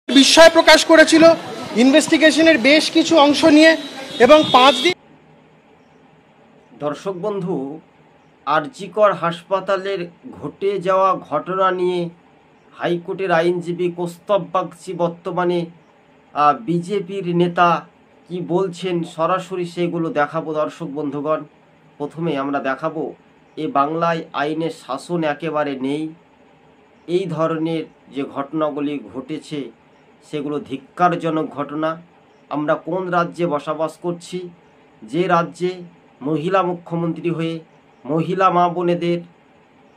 বিস্ময় প্রকাশ করেছিল ইনভেস্টিগেশনের বেশ কিছু অংশ নিয়ে এবং 5 দিন। দর্শক বন্ধু, আরজিকর হাসপাতালের ঘটে যাওয়া ঘটনা নিয়ে হাইকোর্টের আইনজীবী কৌস্তব বাগচি বর্তমানে বিজেপির নেতা কি বলছেন সরাসরি সেগুলো দেখাবো। দর্শক বন্ধুগণ, প্রথমে আমরা দেখাবো বাংলায় আইনের শাসন একেবারে নেই। এই ধরনের যে ঘটনাগুলি ঘটেছে সেগুলো ধিক্কারজনক ঘটনা। আমরা কোন রাজ্যে বসবাস করছি, যে রাজ্যে মহিলা মুখ্যমন্ত্রী হয়ে মহিলা মা বোনেদের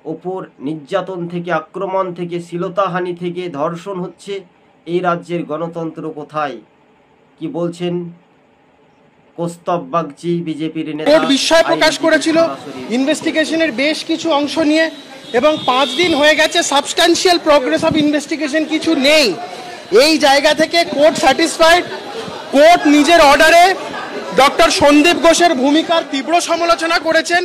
ওপর নির্যাতন থেকে, আক্রমণ থেকে, শ্লীলতাহানি থেকে ধর্ষণ হচ্ছে, এই রাজ্যের গণতন্ত্র কোথায়? কি বলছেন কৌস্তব বাগচি বিজেপির নেতা? বিস্ময় প্রকাশ করেছিল ইনভেস্টিগেশনের বেশ কিছু অংশ নিয়ে এবং 5 দিন হয়ে গেছে, সাবস্ট্যান্সিয়াল প্রোগ্রেস অফ ইনভেস্টিগেশন কিছু নেই। এই জায়গা থেকে কোর্ট স্যাটিসফাইড। কোর্ট নিজের অর্ডারে ডক্টর সন্দীপ ঘোষের ভূমিকার তীব্র সমালোচনা করেছেন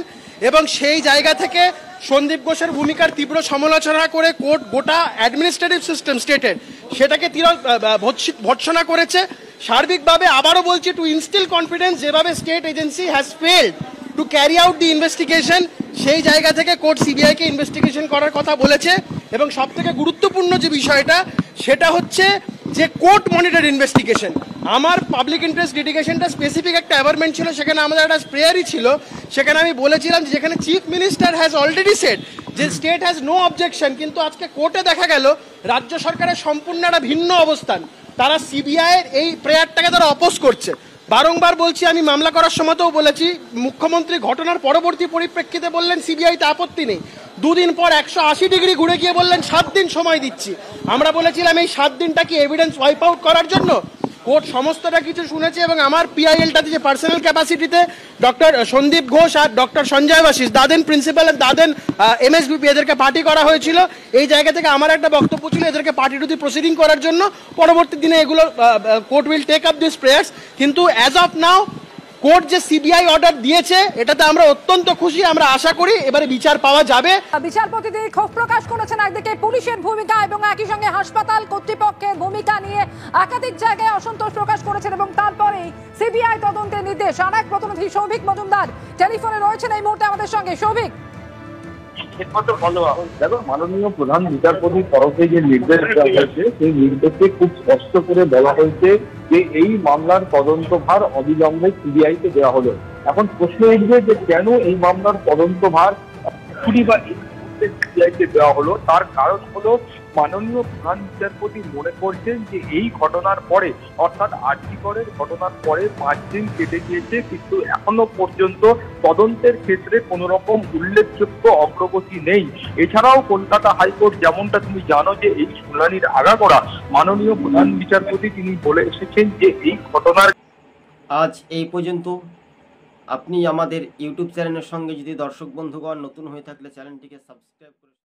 এবং সেই জায়গা থেকে সন্দীপ ঘোষের ভূমিকার তীব্র সমালোচনা করে কোর্ট গোটা অ্যাডমিনিস্ট্রেটিভ সিস্টেম স্টেটের সেটাকে ভর্ৎসনা করেছে। সার্বিকভাবে আবারও বলছি, টু ইনস্টিল কনফিডেন্স, যেভাবে state agency has failed to carry out the investigation, সেই জায়গা থেকে কোর্ট সিবিআইকে ইনভেস্টিগেশন করার কথা বলেছে। এবং সবথেকে গুরুত্বপূর্ণ যে বিষয়টা সেটা হচ্ছে যে কোর্ট মনিটর ইনভেস্টিগেশন। আমার পাবলিক ইন্টারেস্ট লিটিগেশনটা স্পেসিফিক একটা অ্যাভারমেন্ট ছিল, সেখানে আমাদের একটা স্প্রেয়ারই ছিল। সেখানে আমি বলেছিলাম যে যেখানে chief minister has already said যে স্টেট হ্যাজ নো অবজেকশন, কিন্তু আজকে কোর্টে দেখা গেল রাজ্য সরকারের সম্পূর্ণ একটা ভিন্ন অবস্থান। তারা সিবিআইয়ের এই প্রেয়ারটাকে তারা অপোজ করছে। বারংবার বলছি, আমি মামলা করার সময়তেও বলেছি, মুখ্যমন্ত্রী ঘটনার পরবর্তী পরিপ্রেক্ষিতে বললেন সিবিআইতে আপত্তি নেই। 2 দিন পর 180 ডিগ্রি ঘুরে গিয়ে বললেন 7 দিন সময় দিচ্ছি। আমরা বলেছিলাম এই 7 দিনটা কি এভিডেন্স ওয়াইপ আউট করার জন্য? কোর্ট সমস্তটা কিছু শুনেছে এবং আমার পিআইএলটাতে যে পার্সোনাল ক্যাপাসিটিতে ডক্টর সন্দীপ ঘোষ আর ডক্টর সঞ্জয় বাশিস, দাদেন প্রিন্সিপাল আর দাদেন এমএসবিপি, এদেরকে পার্টি করা হয়েছিল। এই জায়গা থেকে আমার একটা বক্তব্য ছিল এদেরকে পার্টি টু দি প্রসিডিং করার জন্য। পরবর্তী দিনে এগুলো court will take up this prayers. কিন্তু অ্যাজ অফ নাও কোর্ট যে সিবিআই অর্ডার দিয়েছে এটাতে আমরা অত্যন্ত খুশি। আমরা আশা করি এবারে বিচার পাওয়া যাবে। বিচারপতি ক্ষোভ প্রকাশ করেছেন একদিকে পুলিশের ভূমিকা এবং একই সঙ্গে হাসপাতাল কর্তৃপক্ষের ভূমিকা নিয়ে একাধিক জায়গায় অসন্তোষ প্রকাশ করেছেন এবং তারপরেই সিবিআই তদন্তের নির্দেশ। আর এক প্রতিনিধি সৌভিক মজুমদার টেলিফোনে রয়েছেন এই মুহূর্তে আমাদের সঙ্গে। সৌভিক, দেখো, মাননীয় প্রধান বিচারপতির তরফে যে নির্দেশ দেওয়া হয়েছে সেই নির্দেশে খুব স্পষ্ট করে বলা হয়েছে যে এই মামলার তদন্তভার অবিলম্বে সিবিআই কে দেওয়া হলো। এখন প্রশ্ন উঠবে যে কেন এই মামলার তদন্তভার সিবিআই কে দেওয়া হলো। তার কারণ হলো মাননীয় প্রধান বিচারপতি মনে করছেন যে এই ঘটনার পরে, অর্থাৎ আরজিকরের ঘটনার পরে 5 দিন কেটে গিয়েছে, কিন্তু এখনো পর্যন্ত তদন্তের ক্ষেত্রে কোনো রকম উল্লেখযোগ্য অগ্রগতি নেই। এছাড়াও কলকাতা হাইকোর্ট, যেমনটা তুমি জানো, যে এই শুনানির আগাগোড়া মাননীয় প্রধান বিচারপতি তিনি বলে এসেছেন যে এই ঘটনার আজ এই পর্যন্ত। আপনি আমাদের ইউটিউব চ্যানেলের সঙ্গে যদি দর্শক বন্ধুগণ নতুন হয়ে থাকলে চ্যানেলটিকে সাবস্ক্রাইব করে